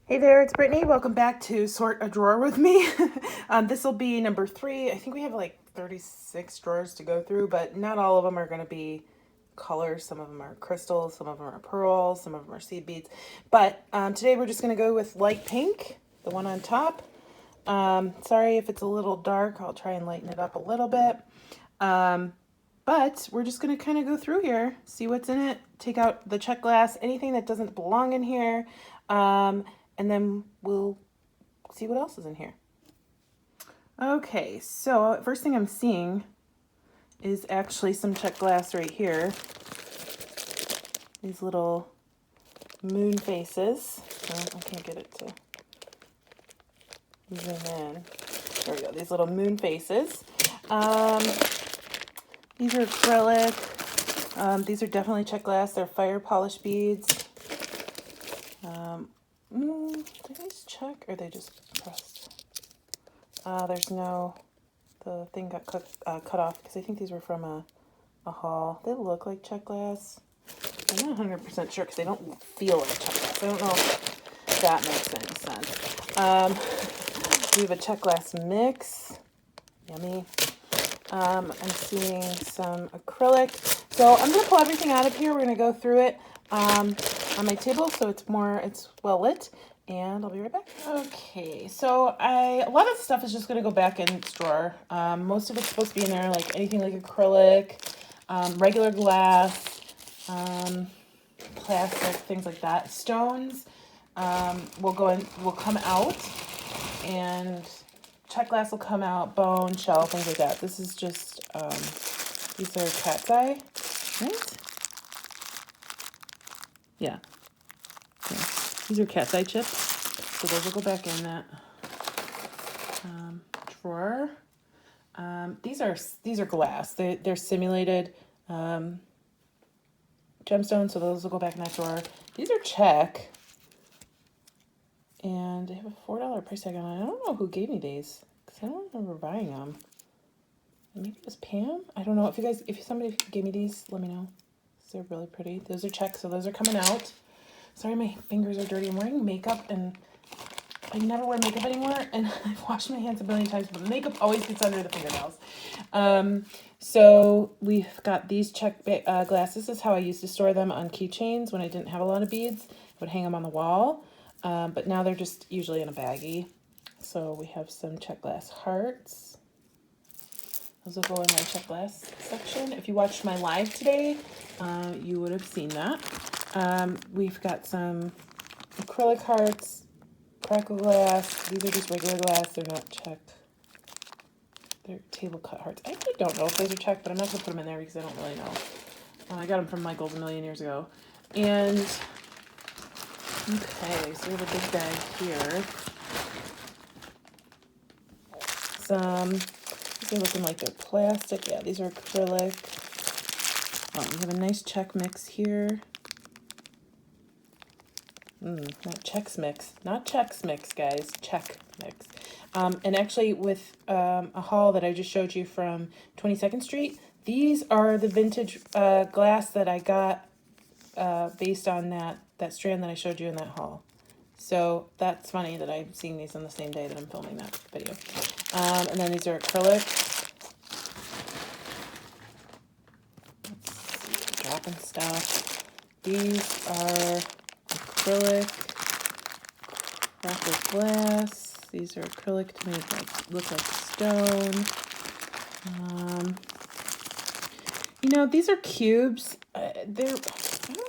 Hey there, it's Brittany. Welcome back to Sort a Drawer with me. This will be number 3. I think we have like 36 drawers to go through, but not all of them are going to be colors. Some of them are crystals, some of them are pearls, some of them are seed beads. But today we're just going to go with light pink, the one on top. Sorry if it's a little dark. I'll try and lighten it up a little bit. But we're just going to kind of go through here, see what's in it, take out the Czech glass, anything that doesn't belong in here. And then we'll see what else is in here. Okay, so first thing I'm seeing is actually some Czech glass right here. These little moon faces. Oh, I can't get it to zoom in. There we go, these little moon faces. These are acrylic. These are definitely Czech glass. They're fire polished beads. Are these Czech or are they just pressed? There's no, the thing got cut off because I think these were from a haul. They look like Czech glass. I'm not 100% sure because they don't feel like Czech glass. I don't know if that makes any sense. We have a Czech glass mix. Yummy. I'm seeing some acrylic. So I'm going to pull everything out of here. We're going to go through it on my table so it's well lit. And I'll be right back. Okay, so a lot of the stuff is just going to go back in its drawer. Most of it's supposed to be in there, like anything like acrylic, regular glass, plastic, things like that. Stones will come out, and Czech glass will come out, bone, shell, things like that. This is just, these are cat's eye, right? Yeah. These are cat's eye chips, so those will go back in that drawer. These are glass. They're simulated gemstones, so those will go back in that drawer. These are Czech, and they have a $4 price tag on it. I don't know who gave me these because I don't remember buying them. Maybe it was Pam. I don't know. If somebody gave me these, let me know. They're really pretty. Those are Czech, so those are coming out. Sorry, my fingers are dirty. I'm wearing makeup, and I never wear makeup anymore, and I've washed my hands a million times, but makeup always gets under the fingernails. So we've got these Czech glass. This is how I used to store them on keychains when I didn't have a lot of beads. I would hang them on the wall, but now they're just usually in a baggie. So we have some Czech glass hearts. Those will go in my Czech glass section. If you watched my live today, you would have seen that. We've got some acrylic hearts, crackle glass. These are just regular glass. They're not Czech. They're table cut hearts. I actually don't know if those are Czech, but I'm not going to put them in there because I don't really know. I got them from Michael's a million years ago. And, okay, so we have a big bag here. These are looking like they're plastic. Yeah, these are acrylic. We have a nice Czech mix here. Not Chex mix. Not Chex mix, guys. Czech mix. And actually with a haul that I just showed you from 22nd Street, these are the vintage glass that I got based on that strand that I showed you in that haul. So that's funny that I'm seeing these on the same day that I'm filming that video. And then these are acrylic. Let's see, dropping stuff. These are acrylic, crackled glass. These are acrylic to make it look like stone. These are cubes. I don't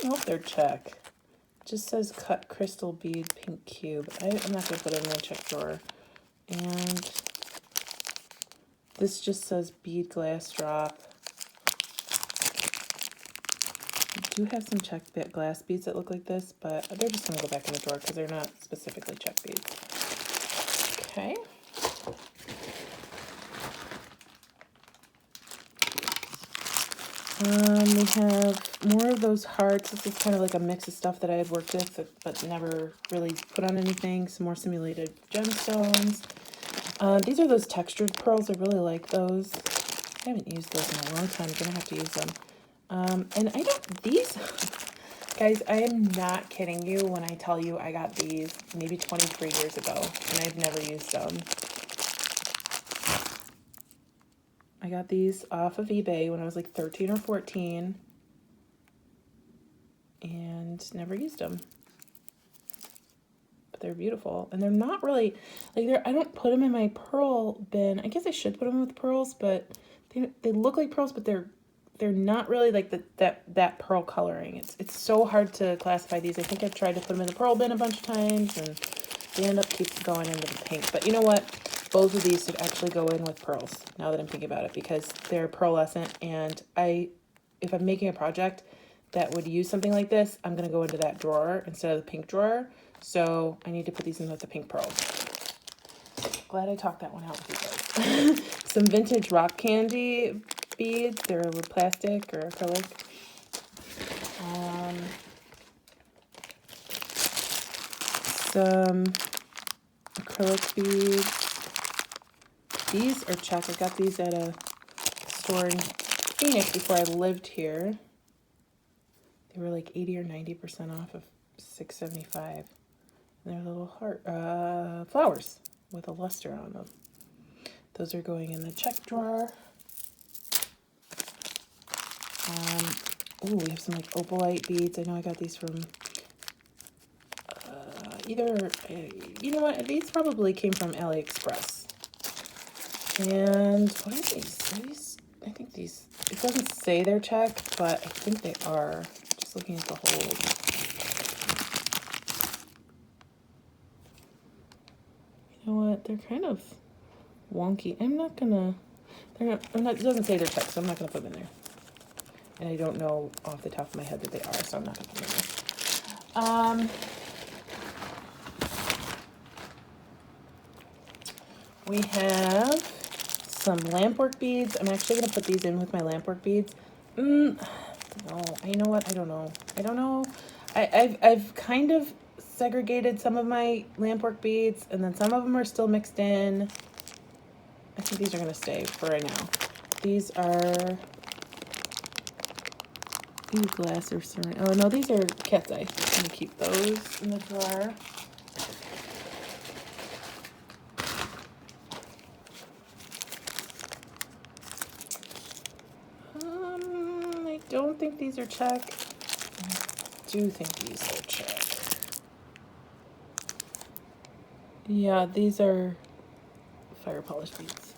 know if they're Czech. It just says cut crystal bead pink cube. I'm not going to put it in the Czech drawer. And this just says bead glass drop. I do have some Czech glass beads that look like this, but they're just going to go back in the drawer because they're not specifically Czech beads. Okay. We have more of those hearts. This is kind of like a mix of stuff that I had worked with but never really put on anything. Some more simulated gemstones. These are those textured pearls. I really like those. I haven't used those in a long time. I'm going to have to use them. And I don't, these Guys, I am not kidding you when I tell you I got these maybe 23 years ago and I've never used them. I got these off of eBay when I was like 13 or 14 and never used them. But they're beautiful and they're not really like I don't put them in my pearl bin. I guess I should put them with pearls, but they look like pearls, but they're not really like that pearl coloring. It's so hard to classify these. I think I've tried to put them in the pearl bin a bunch of times and they end up keep going into the pink. But you know what? Both of these should actually go in with pearls now that I'm thinking about it, because they're pearlescent, and if I'm making a project that would use something like this, I'm going to go into that drawer instead of the pink drawer. So I need to put these in with the pink pearls. Glad I talked that one out with you guys. Some vintage rock candy beads. They're plastic or acrylic. Some acrylic beads. These are Czech. I got these at a store in Phoenix before I lived here. They were like 80 or 90% off of $6.75. And they're little heart flowers with a luster on them. Those are going in the Czech drawer. Oh, we have some like opalite beads. I know I got these from either, you know what, these probably came from AliExpress. And what are these? I think these, it doesn't say they're Czech, but I think they are. Just looking at the hold. You know what, they're kind of wonky. I'm not gonna, it doesn't say they're Czech, so I'm not gonna put them in there. And I don't know off the top of my head that they are, so I'm not gonna put them in there. We have some lampwork beads. I'm actually going to put these in with my lampwork beads. No, you know what? I don't know. I've kind of segregated some of my lampwork beads, and then some of them are still mixed in. I think these are going to stay for right now. These are... Ooh, glass or ceramic. Oh, no, these are cat's eye. I'm going to keep those in the drawer. I don't think these are Czech. I do think these are Czech. Yeah, these are fire polish beads.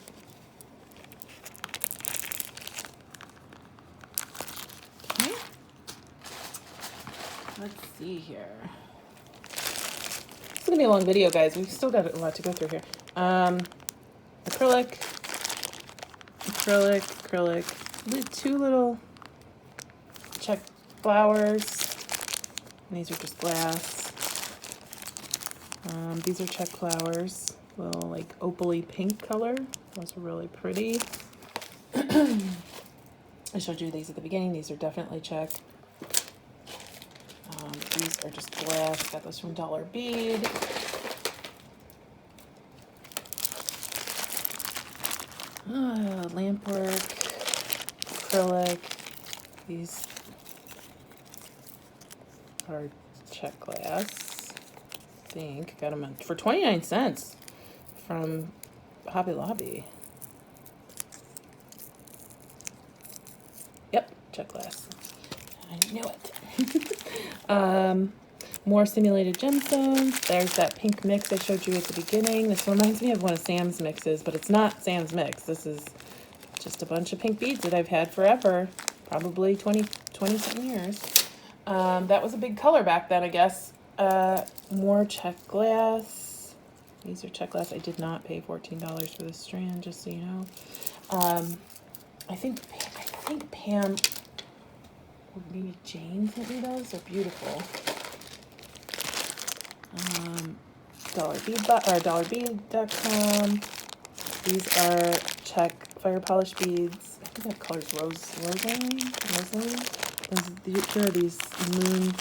Okay. Let's see here. It's gonna be a long video, guys. We've still got a lot to go through here. Acrylic. Two little Czech flowers. And these are just glass. These are Czech flowers. Little like opaly pink color. Those are really pretty. I showed you these at the beginning. These are definitely Czech. These are just glass. Got those from Dollar Bead. Lampwork, acrylic. These are Czech glass. I think got them for 29 cents from Hobby Lobby. Yep, Czech glass. I knew it. More simulated gemstones. There's that pink mix I showed you at the beginning. This reminds me of one of Sam's mixes, but it's not Sam's mix. This is just a bunch of pink beads that I've had forever, probably 20 something years. That was a big color back then, I guess. More Czech glass. These are Czech glass. I did not pay $14 for this strand, just so you know. I think Pam, or maybe Jane sent me those. They're beautiful. DollarBead.com. These are Czech fire polish beads. I think that color's rosaline. These are these moon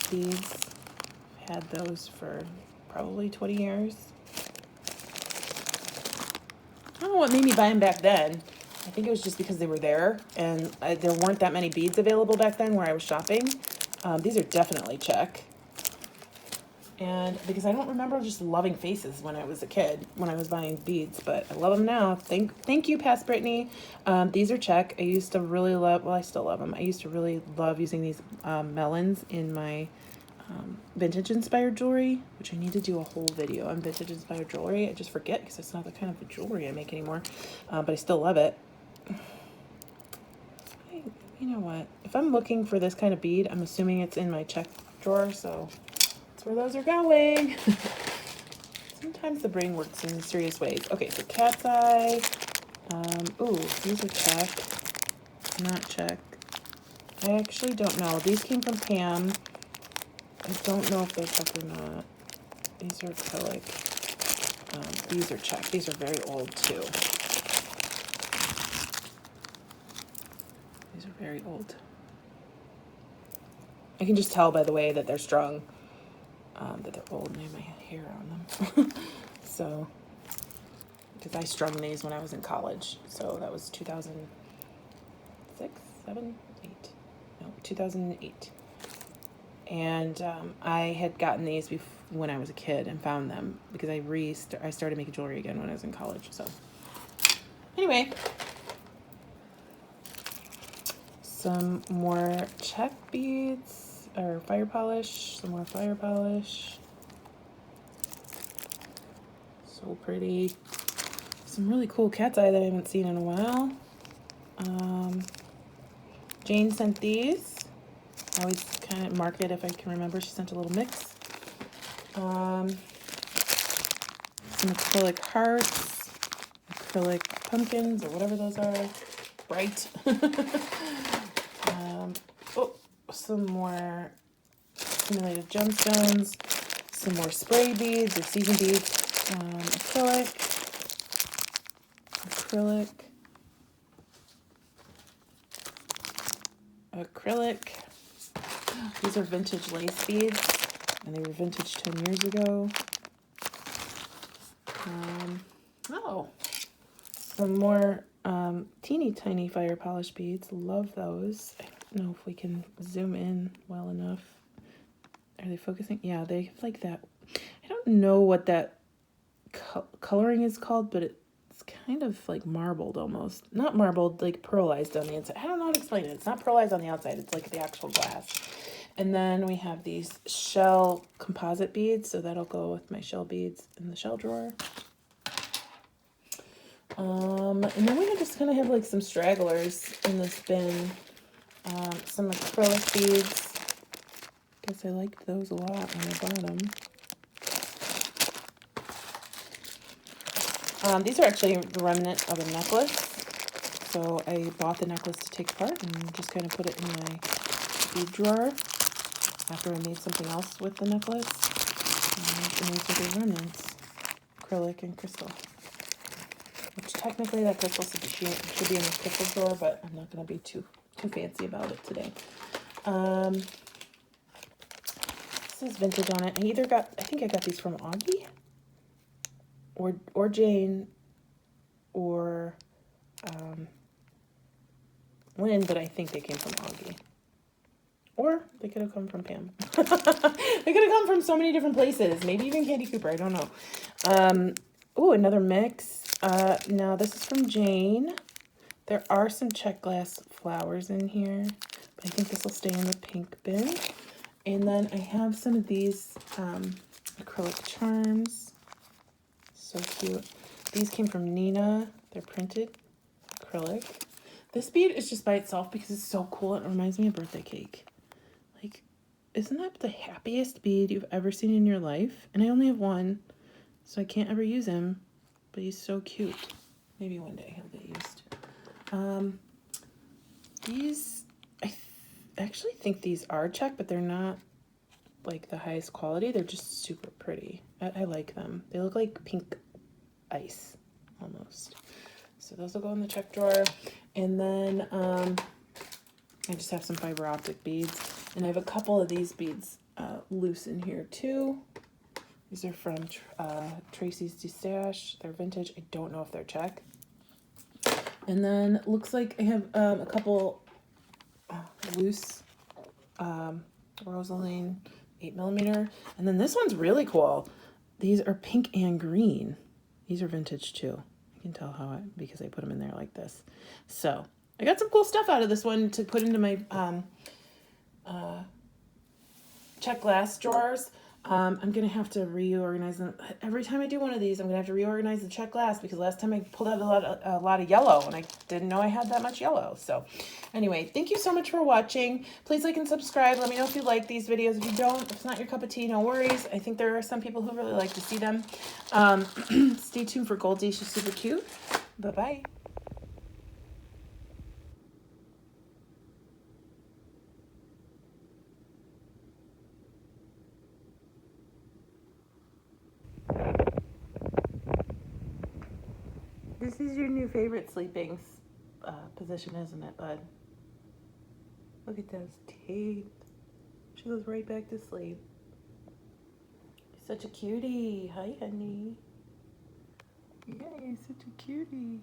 beads. I've had those for probably 20 years. I don't know what made me buy them back then. I think it was just because they were there, and there weren't that many beads available back then where I was shopping. These are definitely Czech. And because I don't remember just loving faces when I was a kid, when I was buying beads, but I love them now. Thank you, Past Brittany. These are Czech. I used to really love, well, I still love them. I used to really love using these melons in my vintage inspired jewelry, which I need to do a whole video on vintage inspired jewelry. I just forget because it's not the kind of jewelry I make anymore, but I still love it. You know what? If I'm looking for this kind of bead, I'm assuming it's in my Czech drawer, so that's where those are going. Sometimes the brain works in mysterious ways. Okay, so cat's eye. Ooh, these are Czech. Not Czech. I actually don't know. These came from Pam. I don't know if they're Czech or not. These are acrylic. These are Czech. These are very old too. These are very old. I can just tell by the way that they're strung that they're old, and I have my hair on them. So, because I strung these when I was in college. So that was 2006, 7, 8. No, 2008. And I had gotten these when I was a kid and found them because I started making jewelry again when I was in college. So anyway, some more Czech beads or fire polish, some more fire polish. So pretty. Some really cool cat's eye that I haven't seen in a while. Jane sent these. I always kind of mark it if I can remember. She sent a little mix. Some acrylic hearts, acrylic pumpkins, or whatever those are. Bright. Some more simulated gemstones, some more spray beads or season beads, acrylic. These are vintage lace beads, and they were vintage 10 years ago. Some more teeny tiny fire polish beads. Love those. I don't know if we can zoom in well enough. Are they focusing? Yeah, they have like that. I don't know what that coloring is called, but it's kind of like marbled almost. Not marbled, like pearlized on the inside. I don't know how to explain it. It's not pearlized on the outside. It's like the actual glass. And then we have these shell composite beads, so that'll go with my shell beads in the shell drawer. And then we just kind of have like some stragglers in this bin. Some acrylic beads. Guess I liked those a lot when I bought them. These are actually the remnant of a necklace. So I bought the necklace to take apart and just kind of put it in my bead drawer after I made something else with the necklace. And these are the remnants, acrylic and crystal. Which technically that crystal should be in the crystal drawer, but I'm not going to be too fancy about it today. This is vintage on it. I think I got these from Augie or Jane or Lynn, but I think they came from Augie. Or they could have come from Pam. They could have come from so many different places. Maybe even Candy Cooper. I don't know. Oh, another mix. Now this is from Jane. There are some Czech glass flowers in here, but I think this will stay in the pink bin. And then I have some of these acrylic charms. So cute. These came from Nina. They're printed acrylic. This bead is just by itself because it's so cool. It reminds me of birthday cake. Like, isn't that the happiest bead you've ever seen in your life? And I only have one, so I can't ever use him. But he's so cute. Maybe one day he'll get used. These, I actually think these are Czech, but they're not like the highest quality. They're just super pretty. I like them. They look like pink ice almost. So those will go in the Czech drawer. And then I just have some fiber optic beads. And I have a couple of these beads loose in here too. These are from Tracy's Stash. They're vintage. I don't know if they're Czech. And then looks like I have a couple loose Rosaline 8mm. And then this one's really cool. These are pink and green. These are vintage too. I can tell because I put them in there like this. So I got some cool stuff out of this one to put into my Czech glass drawers. I'm going to have to reorganize them. Every time I do one of these, I'm going to have to reorganize the Czech glass because last time I pulled out a lot of yellow and I didn't know I had that much yellow. So anyway, thank you so much for watching. Please like and subscribe. Let me know if you like these videos. If you don't, if it's not your cup of tea, no worries. I think there are some people who really like to see them. Stay tuned for Goldie. She's super cute. Bye-bye. This is your new favorite sleeping position, isn't it, bud? Look at those teeth. She goes right back to sleep. You're such a cutie. Hi, honey. Yeah, you're such a cutie.